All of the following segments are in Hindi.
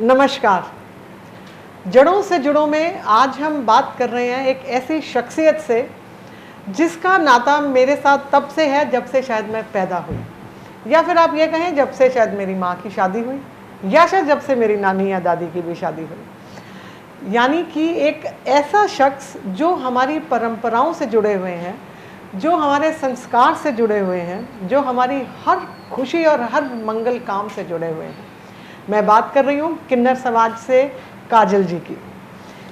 नमस्कार। जड़ों से जुड़ों में आज हम बात कर रहे हैं एक ऐसी शख्सियत से जिसका नाता मेरे साथ तब से है जब से शायद मैं पैदा हुई, या फिर आप ये कहें जब से शायद मेरी माँ की शादी हुई, या शायद जब से मेरी नानी या दादी की भी शादी हुई। यानी कि एक ऐसा शख्स जो हमारी परंपराओं से जुड़े हुए हैं, जो हमारे संस्कार से जुड़े हुए हैं, जो हमारी हर खुशी और हर मंगल काम से जुड़े हुए हैं। मैं बात कर रही हूँ किन्नर समाज से काजल जी की।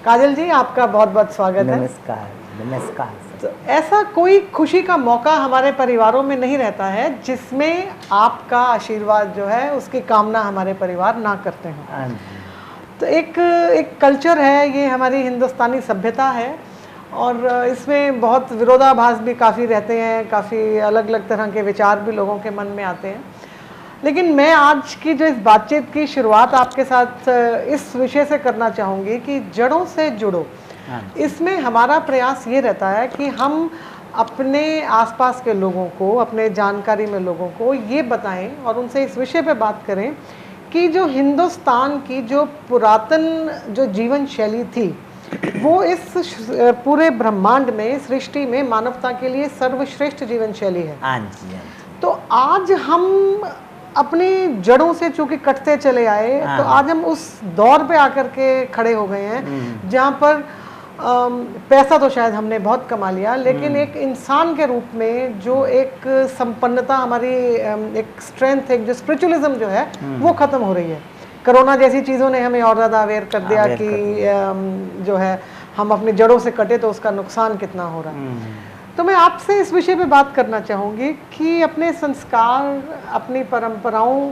काजल जी, आपका बहुत बहुत स्वागत है। नमस्कार। नमस्कार। तो ऐसा कोई खुशी का मौका हमारे परिवारों में नहीं रहता है जिसमें आपका आशीर्वाद जो है उसकी कामना हमारे परिवार ना करते हों। तो एक कल्चर है, ये हमारी हिंदुस्तानी सभ्यता है और इसमें बहुत विरोधाभास भी काफ़ी रहते हैं, काफ़ी अलग अलग तरह के विचार भी लोगों के मन में आते हैं। लेकिन मैं आज की जो इस बातचीत की शुरुआत आपके साथ इस विषय से करना चाहूँगी कि जड़ों से जुड़ो। इसमें हमारा प्रयास ये रहता है कि हम अपने आसपास के लोगों को, अपने जानकारी में लोगों को ये बताएं और उनसे इस विषय पे बात करें कि जो हिंदुस्तान की जो पुरातन जो जीवन शैली थी वो इस पूरे ब्रह्मांड में, सृष्टि में मानवता के लिए सर्वश्रेष्ठ जीवन शैली है। हाँ जी। तो आज हम अपनी जड़ों से चूंकि कटते चले आए, तो आज हम उस दौर पे आकर के खड़े हो गए हैं जहाँ पर पैसा तो शायद हमने बहुत कमा लिया, लेकिन एक इंसान के रूप में जो एक संपन्नता हमारी, एक स्ट्रेंथ, एक जो स्पिरिचुअलिज्म जो है वो खत्म हो रही है। कोरोना जैसी चीज़ों ने हमें और ज़्यादा अवेयर कर दिया कि जो है हम अपनी जड़ों से कटे तो उसका नुकसान कितना हो रहा है। तो मैं आपसे इस विषय पे बात करना चाहूँगी कि अपने संस्कार, अपनी परंपराओं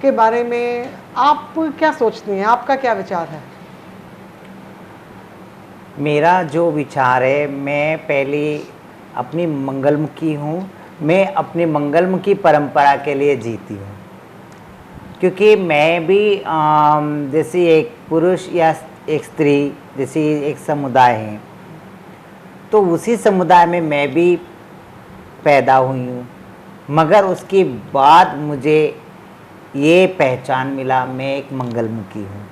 के बारे में आप क्या सोचती हैं, आपका क्या विचार है? मेरा जो विचार है, मैं पहले अपनी मंगलमुखी हूँ। मैं अपनी मंगलमुखी परंपरा के लिए जीती हूँ, क्योंकि मैं भी जैसे एक पुरुष या एक स्त्री, जैसे एक समुदाय है, तो उसी समुदाय में मैं भी पैदा हुई हूँ। मगर उसके बाद मुझे ये पहचान मिला, मैं एक मंगलमुखी हूँ।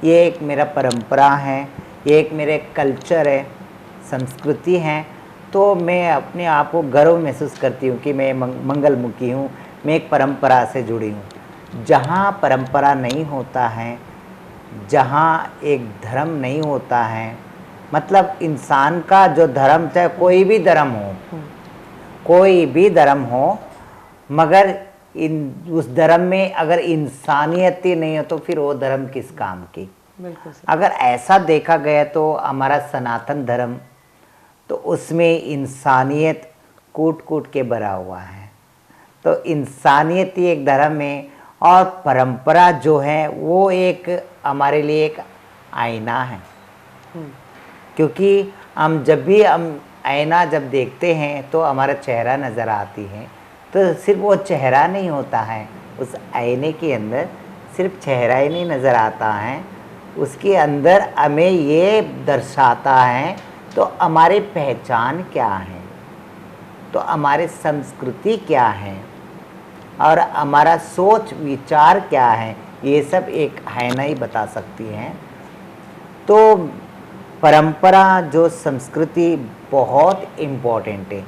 ये एक मेरा परंपरा है, ये एक मेरे कल्चर है, संस्कृति है। तो मैं अपने आप को गर्व महसूस करती हूँ कि मैं मंगलमुखी हूँ, मैं एक परंपरा से जुड़ी हूँ। जहाँ परंपरा नहीं होता है, जहाँ एक धर्म नहीं होता है, मतलब इंसान का जो धर्म, चाहे कोई भी धर्म हो, कोई भी धर्म हो, मगर उस धर्म में अगर इंसानियत ही नहीं हो तो फिर वो धर्म किस काम की। अगर ऐसा देखा गया तो हमारा सनातन धर्म, तो उसमें इंसानियत कूट कूट के भरा हुआ है। तो इंसानियत ही एक धर्म है और परंपरा जो है वो एक हमारे लिए एक आईना है। क्योंकि हम जब भी आईना जब देखते हैं तो हमारा चेहरा नज़र आती है, तो सिर्फ वो चेहरा नहीं होता है, उस आईने के अंदर सिर्फ चेहरा ही नहीं नज़र आता है, उसके अंदर हमें ये दर्शाता है तो हमारी पहचान क्या है, तो हमारी संस्कृति क्या है और हमारा सोच विचार क्या है, ये सब एक आईना ही बता सकती है। तो परंपरा जो संस्कृति बहुत इम्पोर्टेंट है।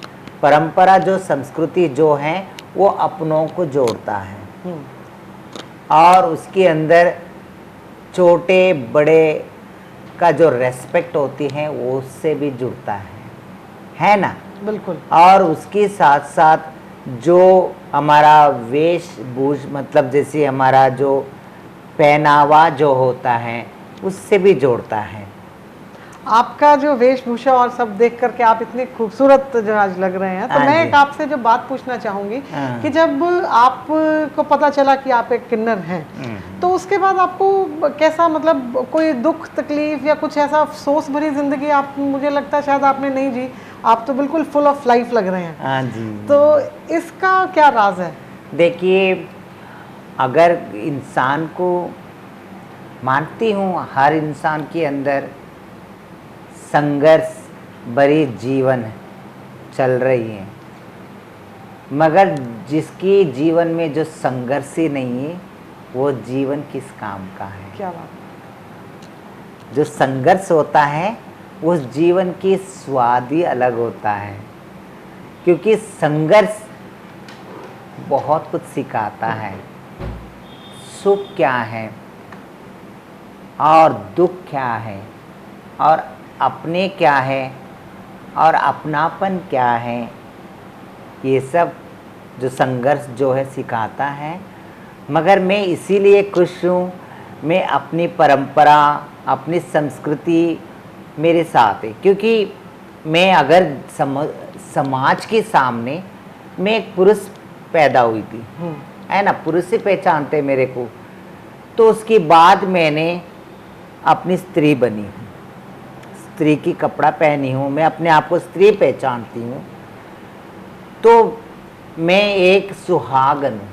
परंपरा जो संस्कृति जो है वो अपनों को जोड़ता है और उसके अंदर छोटे बड़े का जो रेस्पेक्ट होती है वो उससे भी जुड़ता है ना? बिल्कुल। और उसके साथ साथ जो हमारा वेशभूष, मतलब जैसे हमारा जो पहनावा जो होता है उससे भी जोड़ता है। आपका जो वेशभूषा और सब देख करके आप इतने खूबसूरत जो आज लग रहे हैं, तो मैं एक आपसे जो बात पूछना चाहूँगी कि जब आपको पता चला कि आप एक किन्नर हैं, तो उसके बाद आपको कैसा, मतलब कोई दुख तकलीफ या कुछ ऐसा अफसोस भरी जिंदगी आप, मुझे लगता है शायद आपने नहीं जी, आप तो बिल्कुल फुल ऑफ लाइफ लग रहे हैं। हाँ जी। तो इसका क्या राज है? देखिए, अगर इंसान को, मानती हूँ हर इंसान के अंदर संघर्ष भरी जीवन चल रही है, मगर जिसकी जीवन में जो संघर्ष ही नहीं है वो जीवन किस काम का है। क्या बात। जो संघर्ष होता है उस जीवन की स्वाद ही अलग होता है, क्योंकि संघर्ष बहुत कुछ सिखाता है। सुख क्या है और दुख क्या है और अपने क्या है और अपनापन क्या है, ये सब जो संघर्ष जो है सिखाता है। मगर मैं इसीलिए खुश हूँ, मैं अपनी परंपरा, अपनी संस्कृति मेरे साथ है, क्योंकि मैं अगर समाज के सामने मैं एक पुरुष पैदा हुई थी, है ना, पुरुष से पहचानते मेरे को, तो उसके बाद मैंने अपनी स्त्री बनी हूँ, स्त्री की कपड़ा पहनी हूँ, मैं अपने आप को स्त्री पहचानती हूँ। तो मैं एक सुहागन हूँ,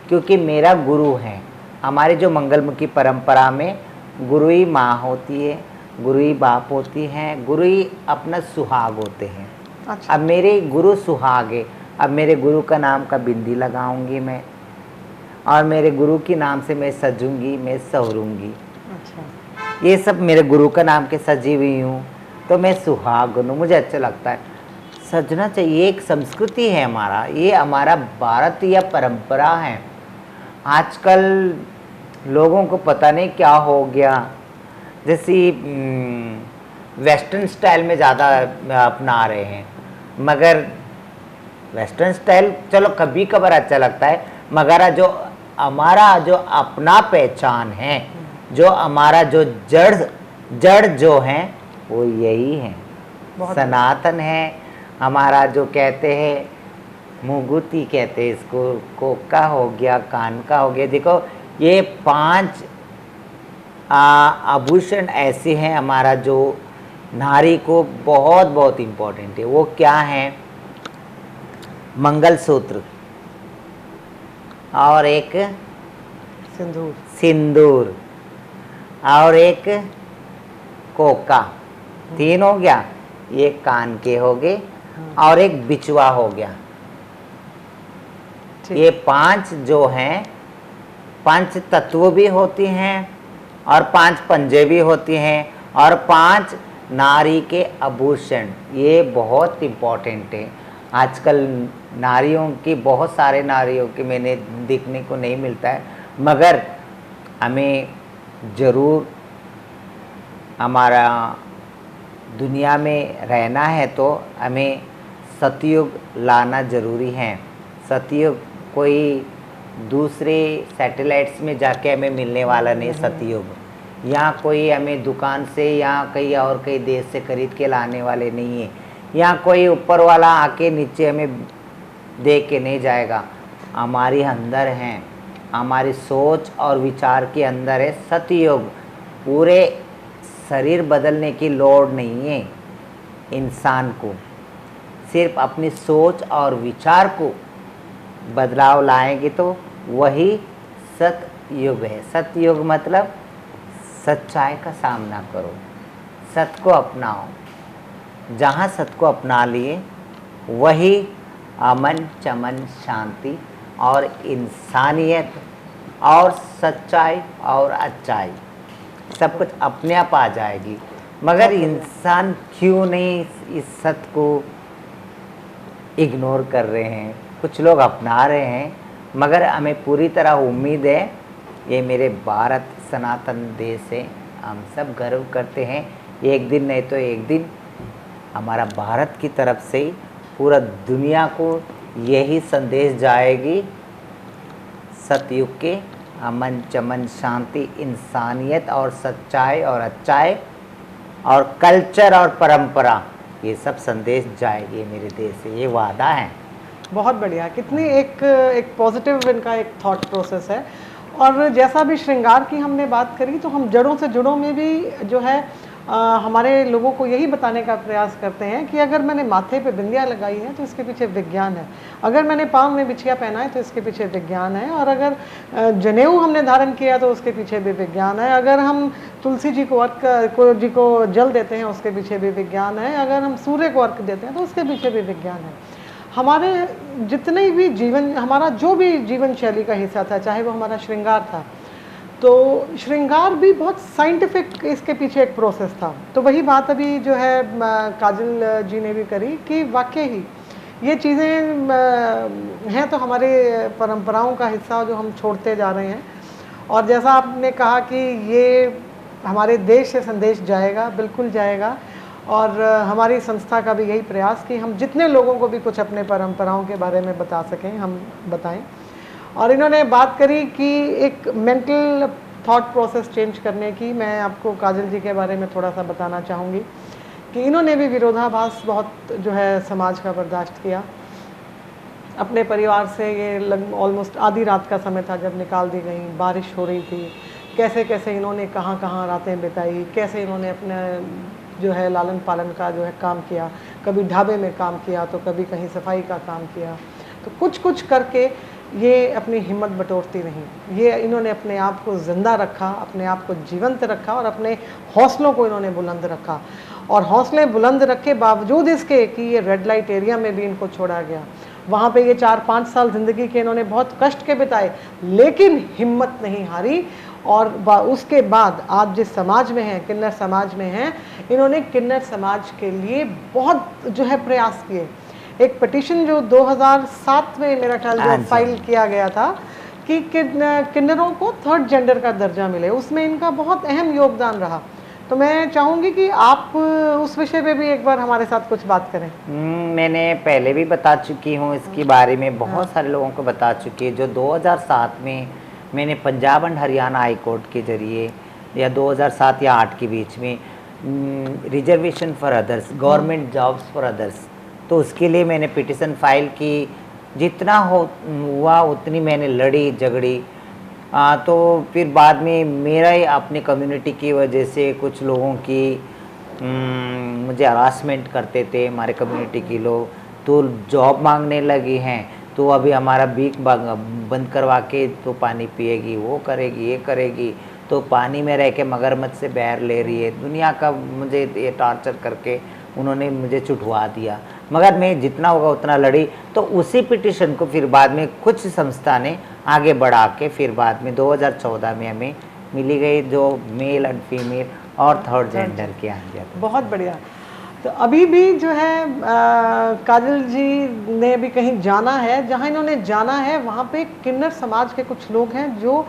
क्योंकि मेरा गुरु है। हमारे जो मंगलमुखी परंपरा में गुरु ही माँ होती है, गुरु ही बाप होती हैं, गुरु ही अपना सुहाग होते हैं। अच्छा। अब मेरे गुरु सुहाग है, अब मेरे गुरु का नाम का बिंदी लगाऊंगी मैं, और मेरे गुरु के नाम से मैं सजूंगी, मैं संवरूंगी। अच्छा। ये सब मेरे गुरु का नाम के सजी हुई हूँ, तो मैं सुहागन हूँ, मुझे अच्छा लगता है, सजना चाहिए। एक संस्कृति है हमारा, ये हमारा भारतीय परंपरा है। आजकल लोगों को पता नहीं क्या हो गया, जैसे वेस्टर्न स्टाइल में ज़्यादा अपना रहे हैं, मगर वेस्टर्न स्टाइल चलो कभी कभार अच्छा लगता है, मगर जो हमारा जो अपना पहचान है, जो हमारा जो जड़ जो है वो यही है, सनातन है हमारा। जो कहते हैं मुगुती कहते हैं इसको, कोका हो गया, कान का हो गया। देखो ये 5 आभूषण ऐसे हैं हमारा जो नारी को बहुत बहुत इम्पोर्टेंट है। वो क्या है? मंगलसूत्र और एक सिंदूर और एक कोका, 3 हो गया। ये कान के हो गए और एक बिचवा हो गया। ये 5 जो हैं, 5 तत्व भी होती हैं और 5 पंजे भी होती हैं और 5 नारी के आभूषण, ये बहुत इम्पोर्टेंट है। आजकल नारियों की, बहुत सारे नारियों की मैंने देखने को नहीं मिलता है, मगर हमें ज़रूर हमारा दुनिया में रहना है तो हमें सतयुग लाना ज़रूरी है। सतयुग कोई दूसरे सैटेलाइट्स में जाके हमें मिलने वाला नहीं। सतयुग यहाँ कोई हमें दुकान से या कहीं और कई देश से खरीद के लाने वाले नहीं है। यहाँ कोई ऊपर वाला आके नीचे हमें दे के नहीं जाएगा। हमारे अंदर हैं, हमारी सोच और विचार के अंदर है सतयुग। पूरे शरीर बदलने की लोड़ नहीं है इंसान को, सिर्फ अपनी सोच और विचार को बदलाव लाएंगे तो वही सतयुग है। सतयुग मतलब सच्चाई का सामना करो, सत्य को अपनाओ। जहाँ सत्य को अपना लिए वही अमन, चमन, शांति और इंसानियत और सच्चाई और अच्छाई सब कुछ अपने आप आ जाएगी। मगर इंसान क्यों नहीं इस सत्य को इग्नोर कर रहे हैं? कुछ लोग अपना रहे हैं, मगर हमें पूरी तरह उम्मीद है, ये मेरे भारत सनातन देश है, हम सब गर्व करते हैं। एक दिन नहीं तो एक दिन हमारा भारत की तरफ से ही पूरा दुनिया को यही संदेश जाएगी, सतयुग के अमन, चमन, शांति, इंसानियत और सच्चाई और अच्छाई और कल्चर और परंपरा, ये सब संदेश जाएगी मेरे देश से, ये वादा है। बहुत बढ़िया, कितनी एक पॉजिटिव इनका एक थॉट प्रोसेस है। और जैसा भी श्रृंगार की हमने बात करी, तो हम जड़ों से जुड़ों में भी जो है हमारे लोगों को यही बताने का प्रयास करते हैं कि अगर मैंने माथे पे बिंदिया लगाई है तो इसके पीछे विज्ञान है, अगर मैंने पाँव में बिछिया पहना है तो इसके पीछे विज्ञान है, और अगर जनेऊ हमने धारण किया तो उसके पीछे भी विज्ञान है, अगर हम तुलसी जी को जी को जल देते हैं उसके पीछे भी विज्ञान है, अगर हम सूर्य को अर्घ देते हैं तो उसके पीछे भी विज्ञान है। हमारे जितने भी जीवन, हमारा जो भी जीवन शैली का हिस्सा था, चाहे वो हमारा श्रृंगार था, तो श्रृंगार भी बहुत साइंटिफिक इसके पीछे एक प्रोसेस था। तो वही बात अभी जो है काजल जी ने भी करी कि वाकई ही ये चीज़ें हैं तो हमारे परंपराओं का हिस्सा जो हम छोड़ते जा रहे हैं। और जैसा आपने कहा कि ये हमारे देश से संदेश जाएगा, बिल्कुल जाएगा। और हमारी संस्था का भी यही प्रयास कि हम जितने लोगों को भी कुछ अपने परंपराओं के बारे में बता सकें, हम बताएं। और इन्होंने बात करी कि एक मेंटल थॉट प्रोसेस चेंज करने की, मैं आपको काजल जी के बारे में थोड़ा सा बताना चाहूँगी कि इन्होंने भी विरोधाभास बहुत जो है समाज का बर्दाश्त किया। अपने परिवार से ये ऑलमोस्ट आधी रात का समय था जब निकाल दी गई, बारिश हो रही थी, कैसे कैसे इन्होंने कहाँ कहाँ रातें बिताई, कैसे इन्होंने अपने जो है लालन पालन का जो है काम किया, कभी ढाबे में काम किया तो कभी कहीं सफाई का काम किया। तो कुछ कुछ करके ये अपनी हिम्मत बटोरती रहीं। ये इन्होंने अपने आप को ज़िंदा रखा, अपने आप को जीवंत रखा और अपने हौसलों को इन्होंने बुलंद रखा। और हौसले बुलंद रखे बावजूद इसके कि ये रेड लाइट एरिया में भी इनको छोड़ा गया, वहाँ पे ये 4-5 साल ज़िंदगी के इन्होंने बहुत कष्ट के बिताए, लेकिन हिम्मत नहीं हारी। और उसके बाद आज जिस समाज में हैं, किन्नर समाज में हैं, इन्होंने किन्नर समाज के लिए बहुत जो है प्रयास किए। एक पिटीशन जो 2007 में मेरा ख्याल जो फाइल किया गया था कि किन्नरों को 3rd जेंडर का दर्जा मिले, उसमें इनका बहुत अहम योगदान रहा। तो मैं चाहूँगी कि आप उस विषय पे भी एक बार हमारे साथ कुछ बात करें। मैंने पहले भी बता चुकी हूँ इसके बारे में, बहुत सारे लोगों को बता चुकी है। जो 2007 में मैंने Punjab and Haryana high court के जरिए, या 2007 या 8 के बीच में, reservation for others, government jobs for others, तो उसके लिए मैंने पिटीशन फाइल की। जितना हुआ उतनी मैंने लड़ी झगड़ी। तो फिर बाद में मेरा ही अपनी कम्युनिटी की वजह से कुछ लोगों की मुझे हरासमेंट करते थे हमारे कम्युनिटी के लोग, तो जॉब मांगने लगी हैं, तो अभी हमारा बीक बंद करवा के तो पानी पिएगी, वो करेगी, ये करेगी, तो पानी में रह के मगरमच्छ से बैर ले रही है। दुनिया का मुझे ये टॉर्चर करके उन्होंने मुझे छुटवा दिया, मगर मैं जितना होगा उतना लड़ी। तो उसी पिटीशन को फिर बाद में कुछ संस्था ने आगे बढ़ा के फिर बाद में 2014 में हमें मिली गई, जो मेल एंड फीमेल और 3rd जेंडर के आ गया। बहुत बढ़िया। तो अभी भी जो है काजल जी ने भी कहीं जाना है, जहाँ इन्होंने जाना है वहाँ पे किन्नर समाज के कुछ लोग हैं जो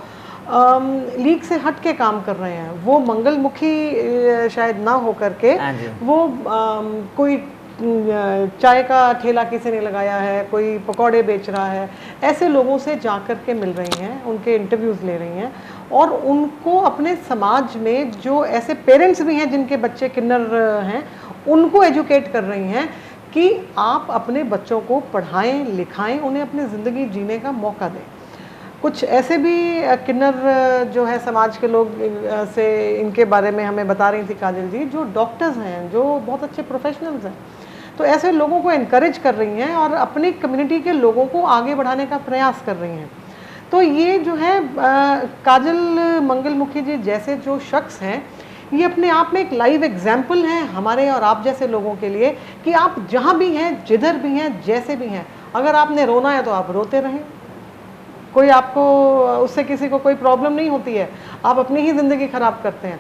लीग से हट के काम कर रहे हैं। वो मंगलमुखी शायद ना हो करके वो कोई चाय का ठेला किसी ने लगाया है, कोई पकौड़े बेच रहा है, ऐसे लोगों से जा कर के मिल रही हैं, उनके इंटरव्यूज़ ले रही हैं और उनको अपने समाज में जो ऐसे पेरेंट्स भी हैं जिनके बच्चे किन्नर हैं, उनको एजुकेट कर रही हैं कि आप अपने बच्चों को पढ़ाएं, लिखाएं, उन्हें अपनी ज़िंदगी जीने का मौका दें। कुछ ऐसे भी किन्नर जो है समाज के लोग से इनके बारे में हमें बता रही थी काजल जी, जो डॉक्टर्स हैं, जो बहुत अच्छे प्रोफेशनल्स हैं, तो ऐसे लोगों को इनकरेज कर रही हैं और अपनी कम्युनिटी के लोगों को आगे बढ़ाने का प्रयास कर रही हैं। तो ये जो है काजल मंगलमुखी जी जैसे जो शख्स हैं, ये अपने आप में एक लाइव एग्जाम्पल हैं हमारे और आप जैसे लोगों के लिए कि आप जहाँ भी हैं, जिधर भी हैं, जैसे भी हैं, अगर आपने रोना है तो आप रोते रहें, कोई आपको उससे किसी को कोई प्रॉब्लम नहीं होती है, आप अपनी ही ज़िंदगी ख़राब करते हैं।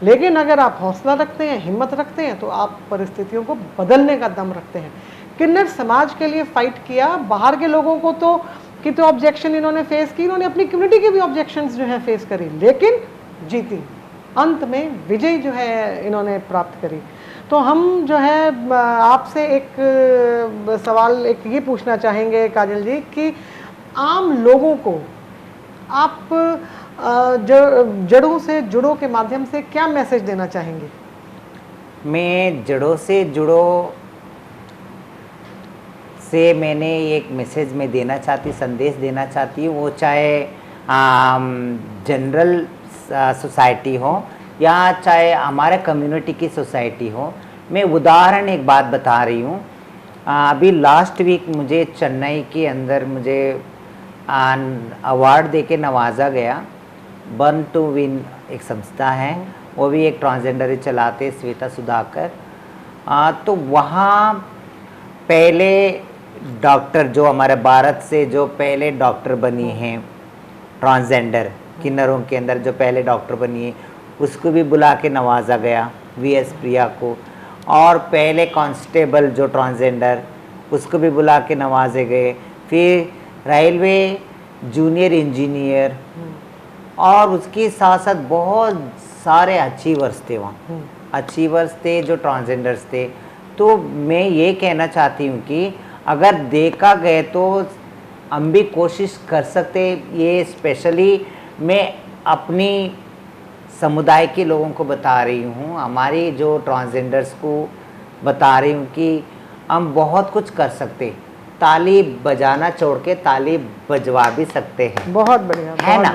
लेकिन अगर आप हौसला रखते हैं, हिम्मत रखते हैं, तो आप परिस्थितियों को बदलने का दम रखते हैं। किन्नर समाज के लिए फ़ाइट किया, बाहर के लोगों को तो ऑब्जेक्शन इन्होंने फेस की, इन्होंने अपनी कम्युनिटी के भी ऑब्जेक्शंस जो है फेस करी, लेकिन जीती, अंत में विजय जो है इन्होंने प्राप्त करी। तो हम जो है आपसे एक सवाल एक ये पूछना चाहेंगे काजल जी कि आम लोगों को आप जड़ों से जुड़ो के माध्यम से क्या मैसेज देना चाहेंगे? मैं जड़ों से जुड़ो से मैंने एक मैसेज में देना चाहती, संदेश देना चाहती हूँ, वो चाहे जनरल सोसाइटी हो या चाहे हमारे कम्युनिटी की सोसाइटी हो। मैं उदाहरण एक बात बता रही हूँ। अभी लास्ट वीक मुझे चेन्नई के अंदर मुझे अवार्ड देके नवाजा गया। बर्न टू विन एक संस्था है, वो भी एक ट्रांसजेंडर चलाते, श्वेता सुधाकर। तो वहाँ पहले डॉक्टर जो हमारे भारत से जो पहले डॉक्टर बनी हैं, ट्रांसजेंडर किन्नरों के अंदर जो पहले डॉक्टर बनी है, उसको भी बुला के नवाजा गया, वीएस प्रिया को। और पहले कांस्टेबल जो ट्रांसजेंडर, उसको भी बुला के नवाजे गए। फिर रेलवे जूनियर इंजीनियर, और उसके साथ साथ बहुत सारे अचीवर्स थे वहाँ, अचीवर्स थे जो ट्रांसजेंडर्स थे। तो मैं ये कहना चाहती हूँ कि अगर देखा गए तो हम भी कोशिश कर सकते। ये स्पेशली मैं अपनी समुदाय के लोगों को बता रही हूँ, हमारी जो ट्रांसजेंडर्स को बता रही हूँ कि हम बहुत कुछ कर सकते। ताली बजाना छोड़ के ताली बजवा भी सकते हैं। बहुत बढ़िया, है ना,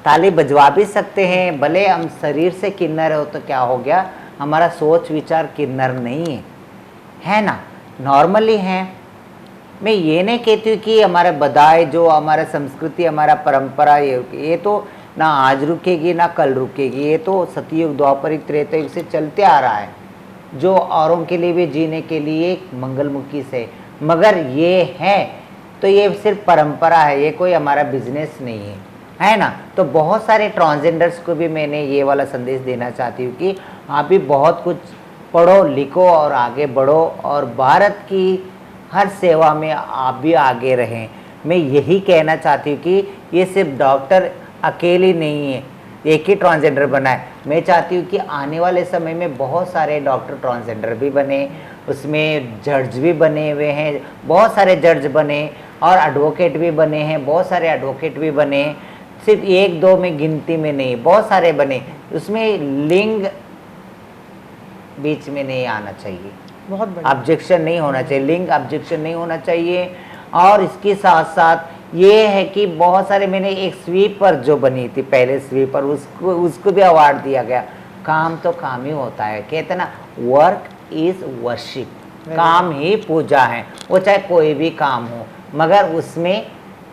ताली बजवा भी सकते हैं। भले हम शरीर से किन्नर हो तो क्या हो गया, हमारा सोच विचार किन्नर नहीं है ना, नॉर्मली है। मैं ये नहीं कहती हूँ कि हमारे बधाई जो हमारा संस्कृति, हमारा परंपरा, ये तो ना आज रुकेगी ना कल रुकेगी। ये तो सतयुग, द्वापर, त्रेता युग से चलते आ रहा है, जो औरों के लिए भी जीने के लिए एक मंगलमुखी से। मगर ये है तो ये सिर्फ परंपरा है, ये कोई हमारा बिजनेस नहीं है ना। तो बहुत सारे ट्रांसजेंडर्स को भी मैंने ये वाला संदेश देना चाहती हूँ कि आप भी बहुत कुछ पढ़ो लिखो और आगे बढ़ो, और भारत की हर सेवा में आप भी आगे रहें। मैं यही कहना चाहती हूँ कि ये सिर्फ डॉक्टर अकेली नहीं है, एक ही ट्रांसजेंडर बना है। मैं चाहती हूँ कि आने वाले समय में बहुत सारे डॉक्टर ट्रांसजेंडर भी बने, उसमें जज भी बने हुए हैं, बहुत सारे जज बने, और एडवोकेट भी बने हैं, बहुत सारे एडवोकेट भी बने, सिर्फ एक दो में गिनती में नहीं, बहुत सारे बने। उसमें लिंग बीच में नहीं आना चाहिए, बहुत बढ़िया, ऑब्जेक्शन नहीं होना चाहिए, लिंग ऑब्जेक्शन नहीं होना चाहिए। और इसके साथ साथ ये है कि बहुत सारे, मैंने एक स्वीपर जो बनी थी पहले स्वीपर, उसको भी अवार्ड दिया गया। काम तो काम ही होता है, कहते ना, वर्क इज वर्शिप, काम ही पूजा है। वो चाहे कोई भी काम हो, मगर उसमें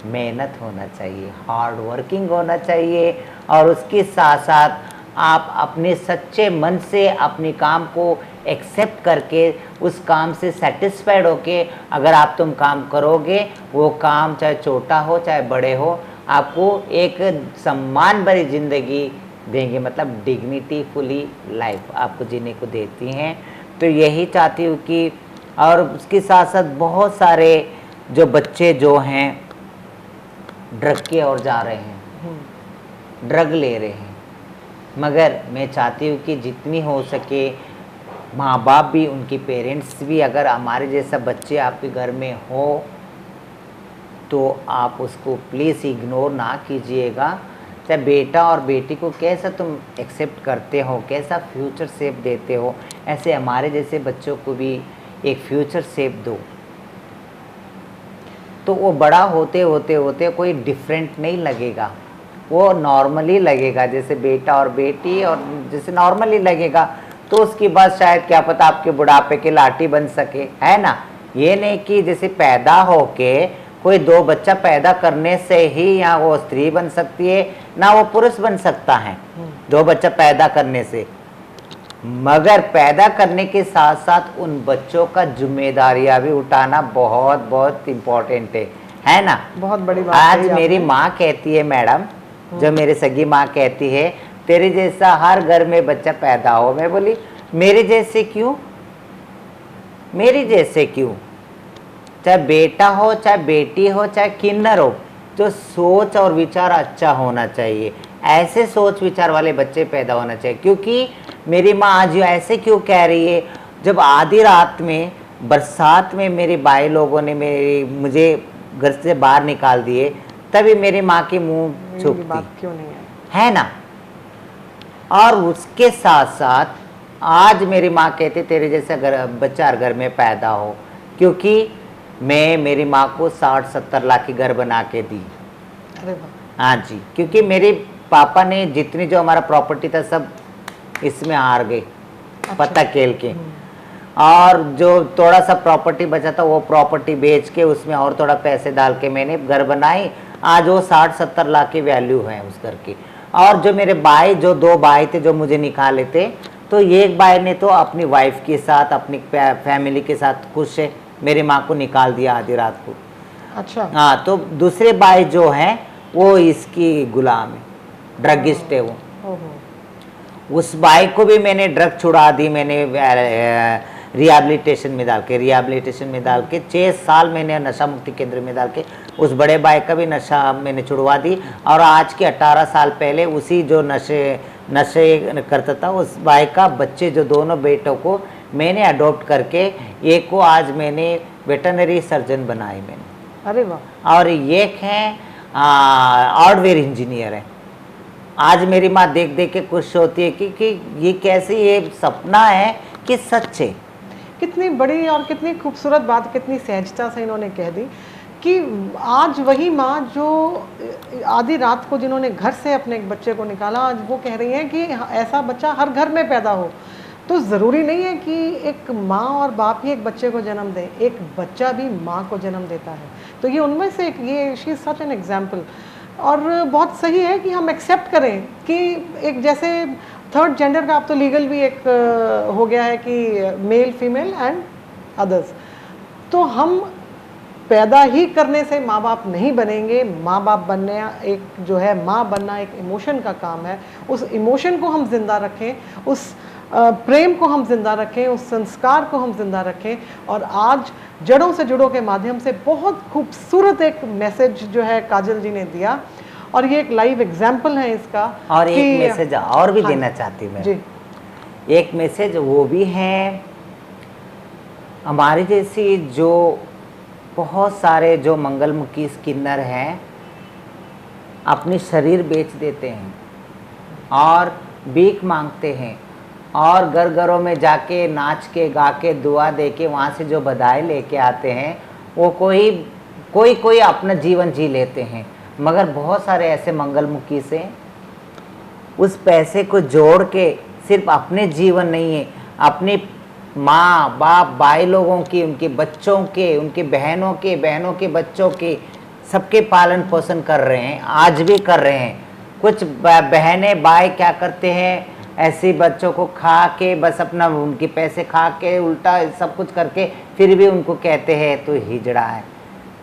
मेहनत होना चाहिए, हार्ड वर्किंग होना चाहिए। और उसके साथ साथ आप अपने सच्चे मन से अपने काम को एक्सेप्ट करके, उस काम से सेटिस्फाइड होके अगर आप तुम काम करोगे, वो काम चाहे छोटा हो चाहे बड़े हो, आपको एक सम्मान भरी ज़िंदगी देंगे, मतलब डिग्निटी फुली लाइफ आपको जीने को देती हैं। तो यही चाहती हूँ कि, और उसके साथ साथ बहुत सारे जो बच्चे जो हैं ड्रग की ओर जा रहे हैं, ड्रग ले रहे हैं, मगर मैं चाहती हूँ कि जितनी हो सके माँ बाप भी, उनकी पेरेंट्स भी, अगर हमारे जैसा बच्चे आपके घर में हो तो आप उसको प्लीज़ इग्नोर ना कीजिएगा। चाहे बेटा और बेटी को कैसा तुम एक्सेप्ट करते हो, कैसा फ्यूचर सेफ देते हो, ऐसे हमारे जैसे बच्चों को भी एक फ्यूचर सेफ दो, तो वो बड़ा होते होते होते कोई डिफरेंट नहीं लगेगा, वो नॉर्मली लगेगा, जैसे बेटा और बेटी और जैसे नॉर्मली लगेगा। तो उसके बाद शायद क्या पता आपके बुढ़ापे के लाठी बन सके, है ना। ये नहीं कि जैसे पैदा होके कोई दो बच्चा पैदा करने से ही या वो स्त्री बन सकती है ना वो पुरुष बन सकता है, दो बच्चा पैदा करने से। मगर पैदा करने के साथ साथ उन बच्चों का जिम्मेदारियां भी उठाना बहुत बहुत इम्पोर्टेंट है ना। बहुत बड़ी बात। आज मेरी माँ कहती है, मैडम जो मेरी सगी माँ कहती है, तेरे जैसा हर घर में बच्चा पैदा हो। मैं बोली मेरे जैसे क्यों, मेरी जैसे क्यों, चाहे बेटा हो चाहे बेटी हो चाहे किन्नर हो, तो सोच और विचार अच्छा होना चाहिए, ऐसे सोच विचार वाले बच्चे पैदा होना चाहिए। क्योंकि मेरी माँ आज ऐसे क्यों कह रही है, जब आधी रात में बरसात में मेरे भाई लोगों ने मुझे घर से बाहर निकाल दिए, तभी मेरी माँ की मुंह छुपती, बात क्यों नहीं है ना। और उसके साथ साथ आज मेरी माँ कहती तेरे जैसा बच्चा हर घर में पैदा हो, क्योंकि मैं मेरी माँ को 60-70 लाख की घर बना के दी। अरे वाह। हाँ जी, क्योंकि मेरे पापा ने जितनी जो हमारा प्रॉपर्टी था सब इसमें हार गए, अच्छा। पत्ता खेल के। और जो थोड़ा सा प्रॉपर्टी बचा था वो प्रॉपर्टी बेच के उसमें और थोड़ा पैसे डाल के मैंने घर बनाई। आज वो 60-70 लाख की वैल्यू है उस घर की। और जो मेरे भाई, जो दो भाई थे जो मुझे निकाले थे, तो एक भाई ने तो अपनी वाइफ के साथ अपनी फैमिली के साथ खुश है, मेरी माँ को निकाल दिया आधी रात को। अच्छा। हाँ, तो दूसरे भाई जो हैं वो इसकी गुलाम है, ड्रगिस्ट है वो। ओहो। उस भाई को भी मैंने ड्रग छुड़ा दी, मैंने रिहैबिलिटेशन में डाल के 6 साल मैंने नशा मुक्ति केंद्र में डाल के उस बड़े भाई का भी नशा मैंने छुड़वा दी। और आज के 18 साल पहले उसी जो नशे करता था उस भाई का बच्चे, जो दोनों बेटों को मैंने अडॉप्ट करके, एक को आज मैंने वेटरनरी सर्जन बनाए मैंने। अरे वाह। और एक है हार्डवेयर इंजीनियर है। आज मेरी माँ देख देख के खुश होती है कि ये कैसे, ये सपना है कि सच है। कितनी बड़ी और कितनी खूबसूरत बात, कितनी सहजता से इन्होंने कह दी कि आज वही माँ जो आधी रात को जिन्होंने घर से अपने एक बच्चे को निकाला, आज वो कह रही हैं कि ऐसा बच्चा हर घर में पैदा हो। तो ज़रूरी नहीं है कि एक माँ और बाप ही एक बच्चे को जन्म दें, एक बच्चा भी माँ को जन्म देता है। तो ये उनमें से एक, ये she is such an example. और बहुत सही है कि हम एक्सेप्ट करें कि एक जैसे थर्ड जेंडर का अब तो लीगल भी एक हो गया है कि मेल फीमेल एंड अदर्स। तो हम पैदा ही करने से माँ बाप नहीं बनेंगे। माँ बाप बनने एक जो है, माँ बनना एक इमोशन का काम है। उस इमोशन को हम जिंदा रखें, उस प्रेम को हम जिंदा रखें, उस संस्कार को हम जिंदा रखें। और आज जड़ों से जुड़ों के माध्यम से बहुत खूबसूरत एक मैसेज जो है काजल जी ने दिया, और ये एक लाइव एग्जाम्पल है इसका। और एक मैसेज और भी देना हाँ, चाहती मैं जी। एक मैसेज वो भी है, हमारी जैसी जो बहुत सारे जो मंगलमुखी स्किनर हैं अपनी शरीर बेच देते हैं और भीख मांगते हैं, और घर घरों में जाके नाच के गा के दुआ दे के वहाँ से जो बधाई लेके आते हैं, वो कोई अपना जीवन जी लेते हैं। मगर बहुत सारे ऐसे मंगलमुखी से उस पैसे को जोड़ के सिर्फ अपने जीवन नहीं है, अपने माँ बाप भाई लोगों की, उनके बच्चों के, उनके बहनों के बच्चों के, सबके पालन पोषण कर रहे हैं, आज भी कर रहे हैं। कुछ बहनें भाई क्या करते हैं, ऐसे बच्चों को खा के बस अपना उनके पैसे खा के उल्टा सब कुछ करके फिर भी उनको कहते हैं तू हिजड़ा है,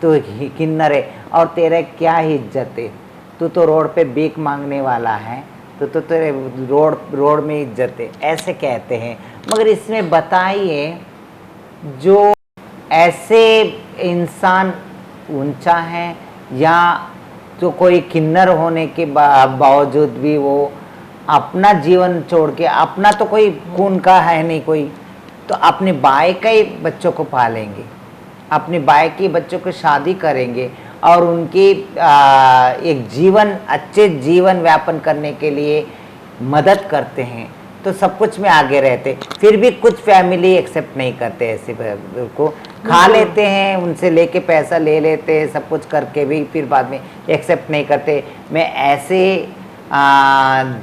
तू किन्नर है, और तेरे क्या ही इज्जत है, तू तो रोड पे भीख मांगने वाला है, तो तेरे रोड में इज्जत है, ऐसे कहते हैं। मगर इसमें बताइए, जो ऐसे इंसान ऊंचा है या तो कोई किन्नर होने के बावजूद भी वो अपना जीवन छोड़ के, अपना तो कोई खून का है नहीं कोई, तो अपने भाई का ही बच्चों को पालेंगे, अपने भाई के बच्चों को शादी करेंगे और उनकी एक जीवन, अच्छे जीवन व्यापन करने के लिए मदद करते हैं, तो सब कुछ में आगे रहते। फिर भी कुछ फैमिली एक्सेप्ट नहीं करते, ऐसे को खा लेते हैं, उनसे लेके पैसा ले लेते हैं, सब कुछ करके भी फिर बाद में एक्सेप्ट नहीं करते। मैं ऐसे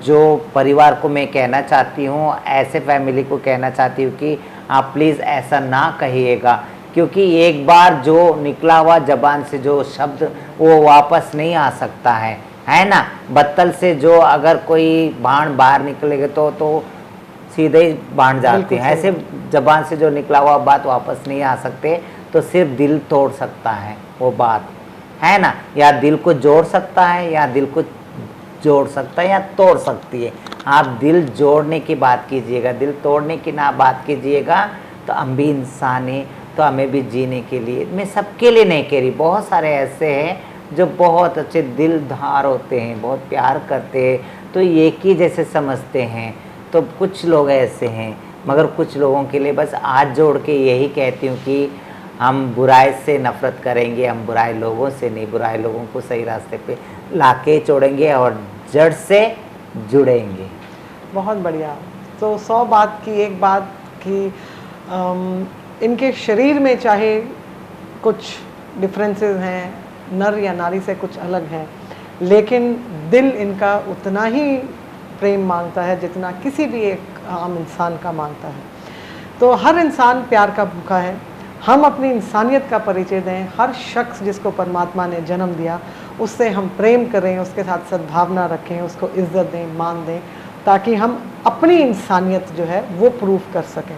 जो परिवार को मैं कहना चाहती हूँ, ऐसे फैमिली को कहना चाहती हूँ कि आप प्लीज़ ऐसा ना कहिएगा, क्योंकि एक बार जो निकला हुआ जबान से जो शब्द वो वापस नहीं आ सकता है ना। बत्तल से जो अगर कोई बाण बाहर निकलेगा तो सीधे ही बाण जाते हैं, ऐसे जबान से जो निकला हुआ बात वापस नहीं आ सकते। तो सिर्फ दिल तोड़ सकता है वो बात, है ना, या दिल को जोड़ सकता है, या दिल को जोड़ सकता है या तोड़ सकती है। आप दिल जोड़ने की बात कीजिएगा, दिल तोड़ने की ना बात कीजिएगा। तो हम भी इंसान हैं, तो हमें भी जीने के लिए, मैं सबके लिए नहीं कह रही, बहुत सारे ऐसे हैं जो बहुत अच्छे दिलदार होते हैं, बहुत प्यार करते हैं, तो एक ही जैसे समझते हैं। तो कुछ लोग ऐसे हैं, मगर कुछ लोगों के लिए बस हाथ जोड़ के यही कहती हूँ कि हम बुराई से नफ़रत करेंगे, हम बुराई लोगों से नहीं, बुराई लोगों को सही रास्ते पे लाके छोड़ेंगे और जड़ से जुड़ेंगे। बहुत बढ़िया। तो 100 बात की एक बात कि इनके शरीर में चाहे कुछ डिफरेंसेस हैं, नर या नारी से कुछ अलग हैं, लेकिन दिल इनका उतना ही प्रेम मांगता है जितना किसी भी एक आम इंसान का मांगता है। तो हर इंसान प्यार का भूखा है। हम अपनी इंसानियत का परिचय दें। हर शख्स जिसको परमात्मा ने जन्म दिया उससे हम प्रेम करें, उसके साथ सद्भावना रखें, उसको इज़्ज़त दें, मान दें, ताकि हम अपनी इंसानियत जो है वो प्रूफ कर सकें।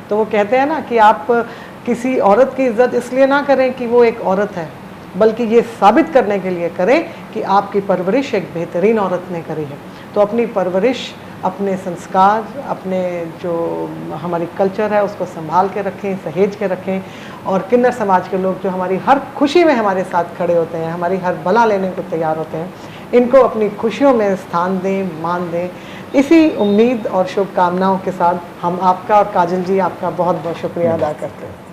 तो वो कहते हैं ना कि आप किसी औरत की इज्जत इसलिए ना करें कि वो एक औरत है, बल्कि ये साबित करने के लिए करें कि आपकी परवरिश एक बेहतरीन औरत ने करी है। तो अपनी परवरिश, अपने संस्कार, अपने जो हमारी कल्चर है उसको संभाल के रखें, सहेज के रखें। और किन्नर समाज के लोग जो हमारी हर खुशी में हमारे साथ खड़े होते हैं, हमारी हर भला लेने को तैयार होते हैं, इनको अपनी खुशियों में स्थान दें, मान दें। इसी उम्मीद और शुभकामनाओं के साथ हम आपका और काजल जी आपका बहुत बहुत शुक्रिया अदा करते हैं।